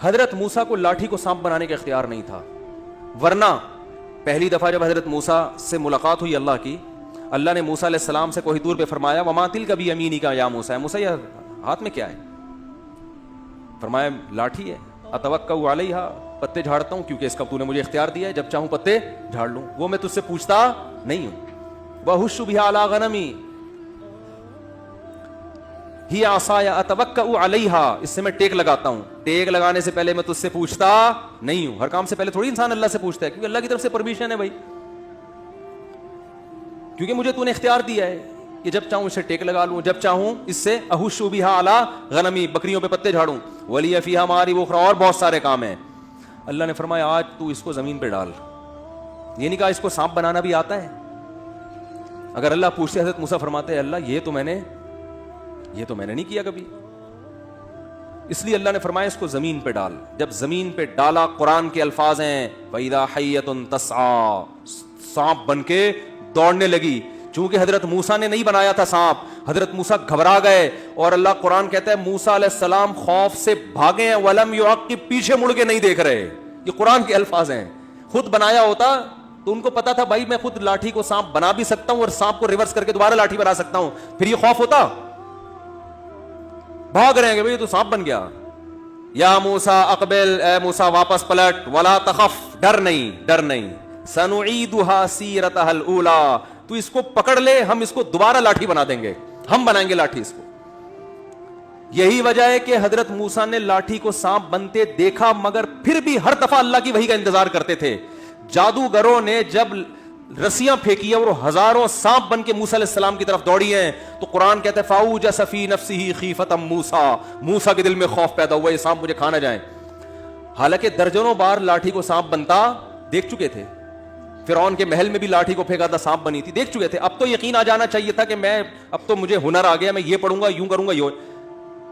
حضرت موسیٰ کو لاٹھی کو سانپ بنانے کا اختیار نہیں تھا، ورنہ پہلی دفعہ جب حضرت موسیٰ سے ملاقات ہوئی اللہ کی، اللہ نے موسیٰ علیہ السلام سے کوہ طور پہ فرمایا وما تلک بیمینک یا موسیٰ، موسیٰ یہ ہاتھ میں کیا ہے؟ فرمایا لاٹھی ہے، اتوکأ علیہا، پتے جھاڑتا ہوں کیونکہ اس کا تو نے مجھے اختیار دیا ہے، جب چاہوں پتے جھاڑ لوں، وہ میں تجھ سے پوچھتا نہیں ہوں۔ وَأَهُشُّ بِهَا عَلَىٰ غَنَمِي هِيَ عَصَايَ أَتَوَكَّأُ عَلَيْهَا، اس سے میں ٹیک لگاتا ہوں، ٹیک لگانے سے پہلے میں تجھ سے پوچھتا نہیں ہوں۔ ہر کام سے پہلے تھوڑی انسان اللہ سے پوچھتا ہے، کیونکہ اللہ کی طرف سے پرمیشن ہے بھائی، کیونکہ مجھے تو نے اختیار دیا ہے کہ جب چاہوں اسے ٹیک لگا لوں، جب چاہوں اس سے اہوش بہا علی غنمی، بکریوں پہ پتے جھاڑوں، ولی فیہا مآرب اخری، اور بہت سارے کام ہیں۔ اللہ نے فرمایا آج تو اس کو زمین پہ ڈال، یہ نہیں کہا اس کو سانپ بنانا بھی آتا ہے۔ اگر اللہ پوچھتے حضرت موسیٰ فرماتے اللہ یہ تو میں نے نہیں کیا کبھی، اس لیے اللہ نے فرمایا اس کو زمین پہ ڈال۔ جب زمین پہ ڈالا، قرآن کے الفاظ ہیں وَإِذَا حَيَّةٌ تَسْعَىٰ، سانپ بن کے دوڑنے لگی۔ چونکہ حضرت موسیٰ نے نہیں بنایا تھا سانپ، حضرت موسیٰ گھبرا گئے، اور اللہ قرآن کہتا ہے موسیٰ علیہ السلام خوف سے بھاگے ہیں، وَلَمْ يُعَقِّبْ، پیچھے مڑ کے نہیں دیکھ رہے۔ یہ قرآن کے الفاظ ہیں، خود بنایا ہوتا تو ان کو پتا تھا بھائی میں خود لاٹھی کو سانپ بنا بھی سکتا ہوں اور سانپ کو ریورس کر کے دوبارہ لاٹھی بنا سکتا ہوں، پھر یہ خوف ہوتا؟ بھاگ رہے ہیں کہ بھائی تو سانپ بن گیا۔ یا موسیٰ اقبل، اے موسیٰ واپس پلٹ، ولا تخف، ڈر نہیں، سنعیدها سیرتها الاولی، تو اس کو پکڑ لے، ہم اس کو دوبارہ لاٹھی بنا دیں گے، ہم بنائیں گے لاٹھی اس کو۔ یہی وجہ ہے کہ حضرت موسیٰ نے لاٹھی کو سانپ بنتے دیکھا، مگر پھر بھی ہر دفعہ اللہ کی وحی کا انتظار کرتے تھے۔ جادوگروں نے جب رسیاں پھینکی اور ہزاروں سانپ بن کے موسیٰ علیہ السلام کی طرف دوڑی ہیں، تو قرآن کہتا ہے فَأَوْجَسَ فِي نَفْسِهِ خِیفَةً موسیٰ، موسیٰ کے دل میں خوف پیدا ہوا یہ سانپ مجھے کھا نہ جائیں۔ حالانکہ درجنوں بار لاٹھی کو سانپ بنتا دیکھ چکے تھے، فرعون کے محل میں بھی لاٹھی کو پھینکا تھا سانپ بنی تھی، دیکھ چکے تھے۔ اب تو یقین آ جانا چاہیے تھا کہ اب تو مجھے ہنر آ گیا، میں یہ پڑھوں گا، یوں کروں گا،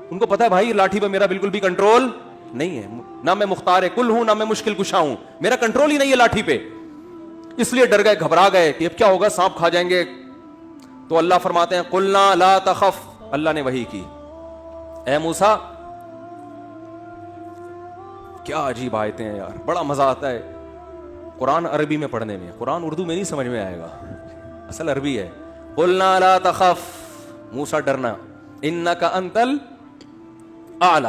ان کو پتا ہے بھائی لاٹھی پہ میرا بالکل بھی کنٹرول نہیں ہے، نہ میں مختار کل ہوں، نہ میں مشکل کشا ہوں، میرا کنٹرول ہی نہیں ہے لاٹھی پہ، اس لیے ڈر گئے، گھبرا گئے کہ اب کیا ہوگا، سانپ کھا جائیں گے۔ تو اللہ فرماتے ہیں قلنا لا تخف، اللہ نے وحی کی، اے موسیٰ، کیا عجیب آیتیں ہیں یار، بڑا مزہ آتا ہے قرآن عربی میں پڑھنے میں، قرآن اردو میں نہیں سمجھ میں آئے گا، اصل عربی ہے۔ قلنا لا تخف، موسیٰ ڈرنا، انک انت الاعلی،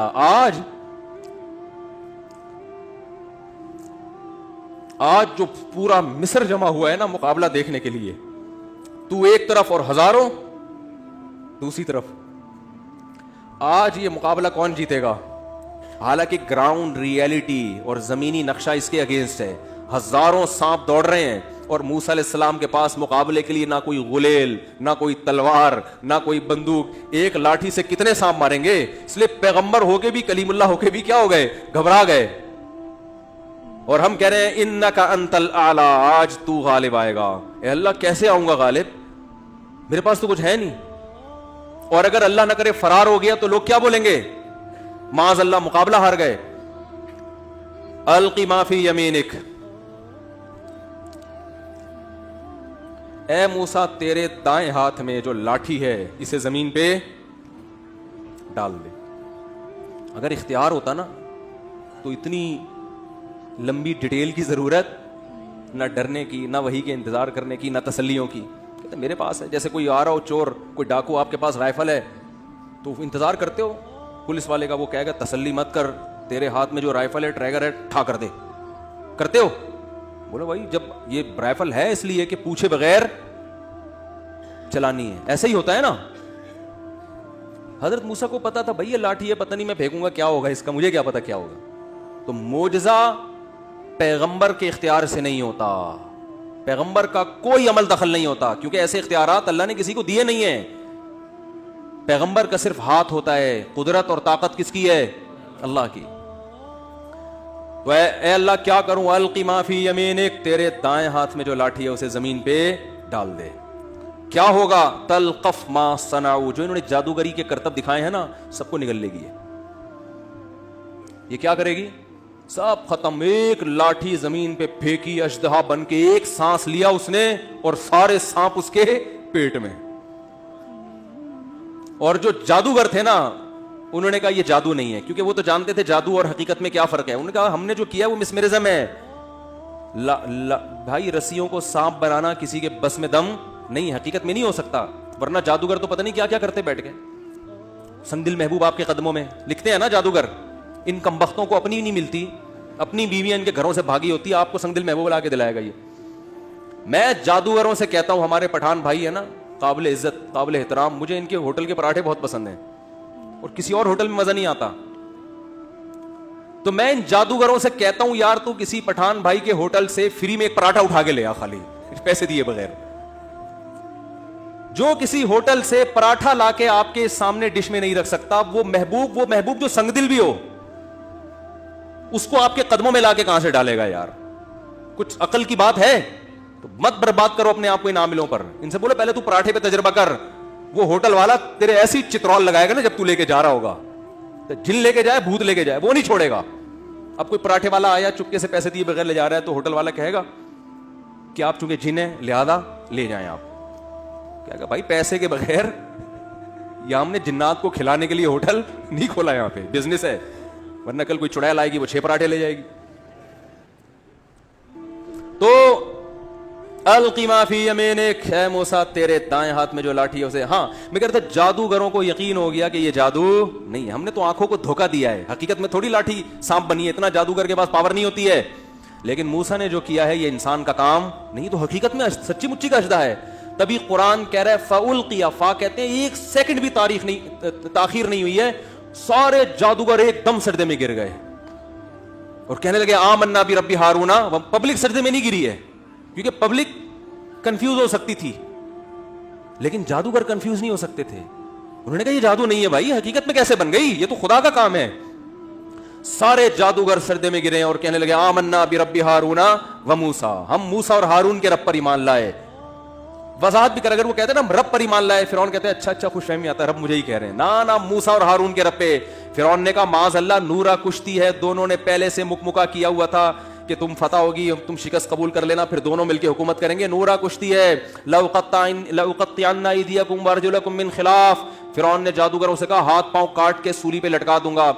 آج جو پورا مصر جمع ہوا ہے نا مقابلہ دیکھنے کے لیے، تو ایک طرف اور ہزاروں دوسری طرف، آج یہ مقابلہ کون جیتے گا؟ حالانکہ گراؤنڈ ریئلٹی اور زمینی نقشہ اس کے اگینسٹ ہے، ہزاروں سانپ دوڑ رہے ہیں، اور موسیٰ علیہ السلام کے پاس مقابلے کے لیے نہ کوئی غلیل، نہ کوئی تلوار، نہ کوئی بندوق، ایک لاٹھی سے کتنے سانپ ماریں گے؟ اس لیے پیغمبر ہو کے بھی، کلیم اللہ ہو کے بھی کیا ہو گئے؟ گھبرا گئے، اور ہم کہہ رہے ہیں انک انت الاعلی، آج تو غالب آئے گا۔ اے اللہ کیسے آؤں گا غالب، میرے پاس تو کچھ ہے نہیں، اور اگر اللہ نہ کرے فرار ہو گیا تو لوگ کیا بولیں گے؟ معاذ اللہ مقابلہ ہار گئے۔ القی ما فی یمینک، اے موسیٰ تیرے دائیں ہاتھ میں جو لاٹھی ہے اسے زمین پہ ڈال دے۔ اگر اختیار ہوتا نا تو اتنی لمبی ڈیٹیل کی ضرورت نہ ڈرنے کی، نہ وحی کے انتظار کرنے کی، نہ تسلیوں کی۔ کہتے میرے پاس ہے، جیسے کوئی آ رہا ہو چور، کوئی ڈاکو، آپ کے پاس رائفل ہے تو انتظار کرتے ہو پولیس والے کا، وہ کہے گا تسلی مت کر، تیرے ہاتھ میں جو رائفل ہے ٹریگر ہے ٹھا کر دے، کرتے ہو؟ بولو بھائی جب یہ رائفل ہے اس لیے کہ پوچھے بغیر چلانی ہے، ایسا ہی ہوتا ہے نا۔ حضرت موسیٰ کو پتا تھا بھائی یہ لاٹھی ہے، پتہ نہیں میں پھینکوں گا کیا ہوگا اس کا، مجھے کیا پتا کیا ہوگا۔ تو معجزہ پیغمبر کے اختیار سے نہیں ہوتا، پیغمبر کا کوئی عمل دخل نہیں ہوتا، کیونکہ ایسے اختیارات اللہ نے کسی کو دیے نہیں ہیں۔ پیغمبر کا صرف ہاتھ ہوتا ہے، قدرت اور طاقت کس کی ہے؟ اللہ کی۔ تو اے اللہ کیا کروں؟ القی ما فی یمینک، تیرے دائیں ہاتھ میں جو لاٹھی ہے اسے زمین پہ ڈال دے۔ کیا ہوگا؟ تلقف ما صنعوا، جو انہوں نے جادوگری کے کرتب دکھائے ہیں نا سب کو نگل لے گی یہ کیا کرے گی؟ سب ختم۔ ایک لاٹھی زمین پہ پھینکی، اژدہا بن کے ایک سانس لیا اس نے اور سارے سانپ اس کے پیٹ میں۔ اور جو جادوگر تھے نا انہوں نے کہا یہ جادو نہیں ہے, کیونکہ وہ تو جانتے تھے جادو اور حقیقت میں کیا فرق ہے. انہوں نے کہا ہم نے جو کیا وہ مسمرزم ہے. بھائی رسیوں کو سانپ بنانا کسی کے بس میں دم نہیں, حقیقت میں نہیں ہو سکتا, ورنہ جادوگر تو پتہ نہیں کیا کیا کرتے بیٹھ کے. سنگدل محبوب آپ کے قدموں میں, لکھتے ہیں نا جادوگر, ان کمبختوں کو اپنی نہیں ملتی, اپنی بیویاں ان کے گھروں سے بھاگی ہوتی ہے, آپ کو سنگدل محبوب لا کے دلائے گا. یہ میں جادوگروں سے کہتا ہوں, ہمارے پٹھان بھائی ہے نا, قابل عزت قابل احترام, مجھے ان کے ہوٹل کے پراٹھے بہت پسند ہیں اور کسی اور ہوٹل میں مزہ نہیں آتا. تو میں ان جادوگروں سے کہتا ہوں یار تو کسی پٹھان بھائی کے ہوٹل سے فری میں ایک پراٹھا اٹھا کے لے آ, خالی پیسے دیے بغیر. جو کسی ہوٹل سے پراٹھا لا کے آپ کے سامنے ڈش میں نہیں رکھ سکتا, وہ محبوب جو سنگدل بھی ہو, اس کو آپ کے قدموں میں لا کے کہاں سے ڈالے گا یار؟ کچھ عقل کی بات ہے؟ تو مت برباد کرو اپنے آپ کو ان عاملوں پر. ان سے بولو پہلے تو پراٹھے پہ تجربہ کر. وہ ہوٹل والا تیرے ایسی چترول لگائے گا نا جب تو لے کے جا رہا ہوگا, جن لے کے جائے بھوت لے کے جائے, وہ نہیں چھوڑے گا. اب کوئی پراٹھے والا آیا چپکے سے پیسے دیے بغیر لے جا رہا ہے, تو ہوٹل والا کہے گا کہ آپ چونکہ جن ہیں لہذا لے جائیں. آپ کہے گا بھائی پیسے کے بغیر, یا ہم نے جنات کو کھلانے کے لیے ہوٹل نہیں کھولا, یہاں پہ بزنس ہے, ورنہ کل کوئی چڑیل آئے گی وہ 6 پراٹھے لے جائے گی. تو القی ما فی یمینک, اے موسیٰ تیرے دائیں ہاتھ میں جو لاٹھی ہے اسے. ہاں میں کہتا جادوگروں کو یقین ہو گیا کہ یہ جادو نہیں ہے, ہم نے تو آنکھوں کو دھوکہ دیا ہے, حقیقت میں تھوڑی لاٹھی سانپ بنی ہے, اتنا جادوگر کے پاس پاور نہیں ہوتی ہے. لیکن موسیٰ نے جو کیا ہے یہ انسان کا کام نہیں, تو حقیقت میں سچی مچی کا اجدہ ہے. تبھی قرآن کہہ رہا ہے فَأُلْقِيَ, فا کہتے ہیں 1 سیکنڈ بھی تاخیر نہیں ہوئی ہے, سارے جادوگر ایک دم سجدے میں گر گئے اور کہنے لگے آمنا برب ہارون. پبلک سجدے میں نہیں گری ہے کیونکہ پبلک کنفیوز ہو سکتی تھی, لیکن جادوگر کنفیوز نہیں ہو سکتے تھے. انہوں نے کہا یہ جادو نہیں ہے بھائی, حقیقت میں کیسے بن گئی, یہ تو خدا کا کام ہے. سارے جادوگر سجدے میں گرے اور کہنے لگے آمنا برب ہارون و موسیٰ, ہم موسیٰ اور ہارون کے رب پر ایمان لائے. وضاحت بھی کر, اگر وہ کہتے ہیں نا رب پر ایمان لائے, فرعون کہتے ہیں اچھا خوش فہمی آتا ہے, رب مجھے ہی کہہ رہے ہیں. نا موسیٰ اور ہارون کے رب پہ. فرعون نے کہا معاذ اللہ, نورا کشتی ہے, دونوں نے پہلے سے مکمکا کیا ہوا تھا کہ تم فتح ہوگی, تم شکست قبول کر لینا, پھر دونوں مل کے حکومت کریں گے. نورا کشتی ہے. لأقطعن ایدیکم وارجلکم من خلاف, فرعون نے جادوگروں سے کہا ہاتھ پاؤں کاٹ کے سولی پہ لٹکا دوں گا.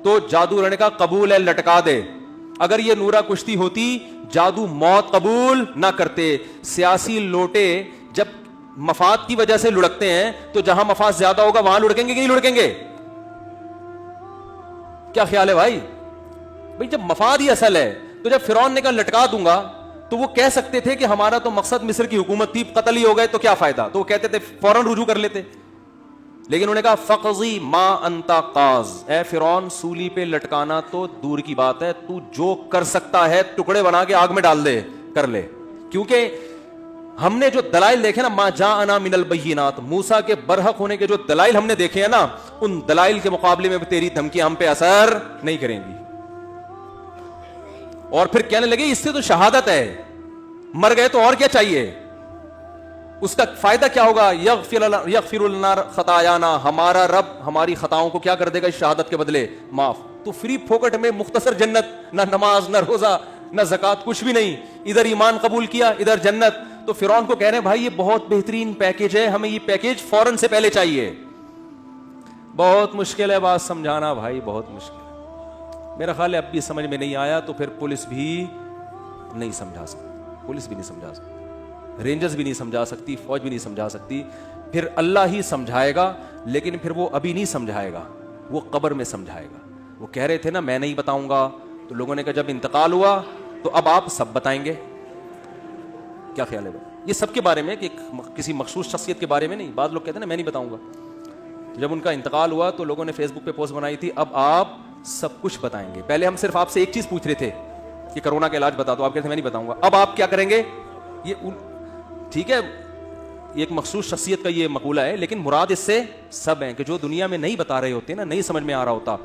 تو جادوگر نے کہا قبول ہے, لٹکا دے. اگر یہ نورا کشتی ہوتی جادو موت قبول نہ کرتے. سیاسی لوٹے جب مفاد کی وجہ سے لڑکتے ہیں تو جہاں مفاد زیادہ ہوگا وہاں لڑکیں گے کہ نہیں لڑکیں گے؟ کیا خیال ہے بھائی؟ جب مفاد ہی اصل ہے, تو جب فرعون نے کہا لٹکا دوں گا تو وہ کہہ سکتے تھے کہ ہمارا تو مقصد مصر کی حکومت تھی, قتل ہی ہو گئے تو کیا فائدہ, تو وہ کہتے تھے فوراً رجوع کر لیتے. لیکن انہوں نے کہا فقضی ما انت قاض, اے فرعون سولی پہ لٹکانا تو دور کی بات ہے, تو جو کر سکتا ہے ٹکڑے بنا کے آگ میں ڈال دے, کر لے. کیونکہ ہم نے جو دلائل دیکھے نا, ما جاءنا من البینات, موسیٰ کے برحق ہونے کے جو دلائل ہم نے دیکھے ہیں نا, ان دلائل کے مقابلے میں تیری دھمکیاں ہم پہ اثر نہیں کریں گی. اور پھر کہنے لگے اس سے تو شہادت ہے, مر گئے تو اور کیا چاہیے, اس کا فائدہ کیا ہوگا. یغفر لنا خطایانا, ہمارا رب ہماری خطاؤں کو کیا کر دے گا اس شہادت کے بدلے, معاف. تو فری پھوکٹ میں مختصر جنت, نہ نماز نہ روزہ نہ زکات, کچھ بھی نہیں, ادھر ایمان قبول کیا ادھر جنت. تو فرعون کو کہہ رہے ہیں بھائی یہ بہت بہترین پیکیج ہے, ہمیں یہ پیکیج فوراً سے پہلے چاہیے. بہت مشکل ہے بات سمجھانا بھائی, بہت مشکل ہے. میرا خیال ہے اب بھی سمجھ میں نہیں آیا تو پھر پولیس بھی نہیں سمجھا سکتی, رینجرز بھی نہیں سمجھا سکتی, فوج بھی نہیں سمجھا سکتی. پھر اللہ ہی سمجھائے گا, لیکن پھر وہ ابھی نہیں سمجھائے گا, وہ قبر میں سمجھائے گا. وہ کہہ رہے تھے نا میں نہیں بتاؤں گا, تو لوگوں نے کہا جب انتقال ہوا تو اب آپ سب بتائیں گے. کیا خیال ہے بھائی؟ یہ سب کے بارے میں, کہ کسی مخصوص شخصیت کے بارے میں نہیں. بعض لوگ کہتے ہیں نا میں نہیں بتاؤں گا. جب ان کا انتقال ہوا تو لوگوں نے فیس بک پہ پوسٹ بنائی تھی اب آپ سب کچھ بتائیں گے. پہلے ہم صرف آپ سے ایک چیز پوچھ رہے تھے کہ کرونا کا علاج بتا دو, آپ کہتے ہیں میں نہیں بتاؤں گا. اب آپ کیا کریں گے؟ یہ ٹھیک ہے, یہ ایک مخصوص شخصیت کا یہ مقولہ ہے, لیکن مراد اس سے سب ہیں کہ جو دنیا میں نہیں بتا رہے ہوتے نا, نہیں سمجھ میں آ رہا ہوتا.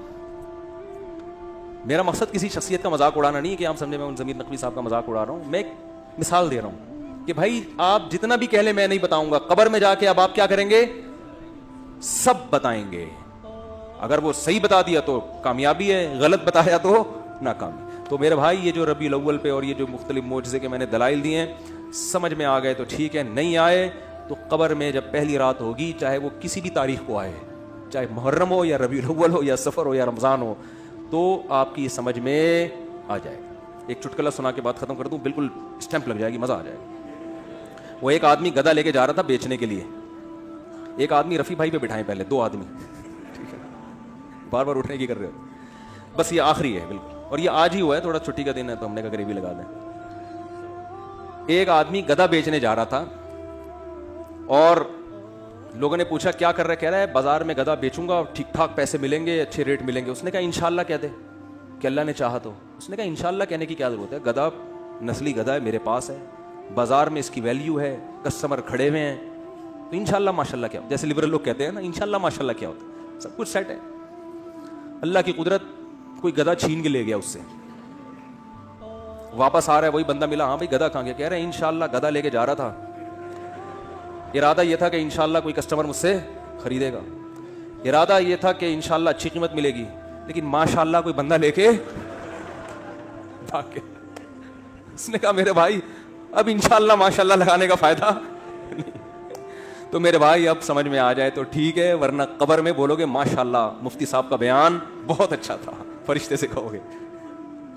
میرا مقصد کسی شخصیت کا مذاق اڑانا نہیں ہے کہ آپ سمجھے میں ضمیر نقوی صاحب کا مذاق اڑا رہا ہوں. میں ایک مثال دے رہا ہوں کہ بھائی آپ جتنا بھی کہہ لیں میں نہیں بتاؤں گا, قبر میں جا کے اب آپ کیا کریں گے؟ سب بتائیں گے. اگر وہ صحیح بتا دیا تو کامیابی ہے, غلط بتایا تو ناکامی. تو میرے بھائی یہ جو ربیع الاول پہ اور یہ جو مختلف معجزے کے میں نے دلائل دیے ہیں, سمجھ میں آ گئے تو ٹھیک ہے, نہیں آئے تو قبر میں جب پہلی رات ہوگی, چاہے وہ کسی بھی تاریخ کو آئے, چاہے محرم ہو یا ربیع الاول ہو یا سفر ہو یا رمضان ہو, تو آپ کی سمجھ میں آ جائے گا. ایک چٹکلا سنا کے بات ختم کر دوں, بالکل اسٹیمپ لگ جائے گی, مزہ آ جائے گا. وہ ایک آدمی گدھا لے کے جا رہا تھا بیچنے کے لیے. ایک آدمی رفیع بھائی پہ بٹھائیں, پہلے 2 آدمی, ٹھیک ہے, بار بار اٹھنے کی کر رہے ہو, بس یہ آخری ہے بالکل, اور یہ آج ہی ہوا ہے, تھوڑا چھٹی کا دن ہے تو ہم نے کہا گریوی لگا دیں. ایک آدمی گدھا بیچنے جا رہا تھا اور لوگوں نے پوچھا کیا کر رہا ہے, کہہ رہا ہے بازار میں گدھا بیچوں گا, ٹھیک ٹھاک پیسے ملیں گے, اچھے ریٹ ملیں گے. اس نے کہا انشاءاللہ کہہ دے کہ اللہ نے چاہا تو. اس نے کہا انشاءاللہ کہنے کی کیا ضرورت ہے, گدھا نسلی گدھا ہے, میرے پاس ہے, بازار میں اس کی ویلیو ہے, کسٹمر کھڑے ہوئے ہیں, تو انشاءاللہ ماشاءاللہ کیا, جیسے لبرل لوگ کہتے ہیں نا انشاءاللہ ماشاءاللہ کیا ہوتا ہے, سب کچھ سیٹ ہے. اللہ کی قدرت, کوئی گدھا چھین کے لے گیا اس سے, واپس آ رہا ہے, وہی بندہ ملا, ہاں بھائی گدھا کہاں گیا, کہہ رہے ہیں انشاءاللہ گدھا لے کے جا رہا تھا, ارادہ یہ تھا کہ انشاءاللہ کوئی کسٹمر مجھ سے خریدے گا, ارادہ یہ تھا کہ انشاءاللہ اچھی قیمت ملے گی, لیکن ماشاءاللہ کوئی بندہ لے کے بھاگ گیا. اس نے کہا میرے بھائی اب انشاءاللہ ماشاءاللہ لگانے کا فائدہ نہیں. تو میرے بھائی اب سمجھ میں آ جائے تو ٹھیک ہے, ورنہ قبر میں بولو گے ماشاءاللہ مفتی صاحب کا بیان بہت اچھا تھا, فرشتے سے کہو گے.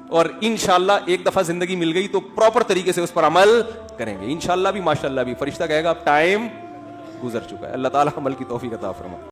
اور انشاءاللہ ایک دفعہ زندگی مل گئی تو پراپر طریقے سے اس پر عمل کریں گے, انشاءاللہ بھی ماشاءاللہ بھی. فرشتہ کہے گا اب ٹائم گزر چکا ہے. اللہ تعالیٰ عمل کی توفیق عطا فرمائے.